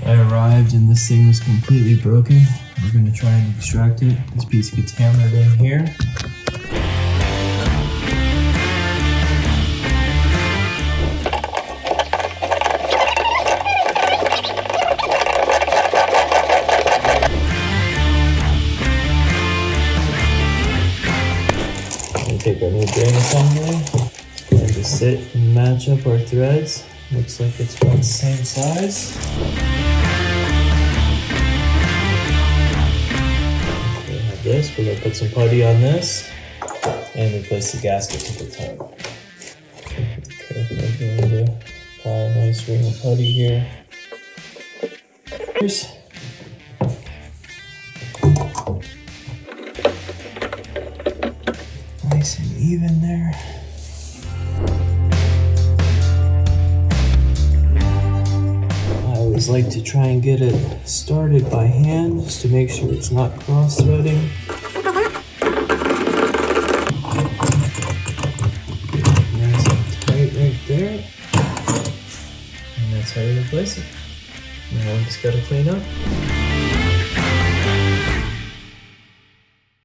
I arrived and this thing was completely broken. We're gonna try and extract it. This piece gets hammered in here. We'll take our new bearing assembly. Going to sit and match up our threads. Looks like it's about the same size. We have this. We're going to put some putty on this and replace the gasket with the top. Okay, we're going to apply a nice ring of putty here. Nice and even there. I always like to try and get it started by hand just to make sure it's not cross-threading. Nice and tight right there. And that's how you replace it. Now we just gotta clean up.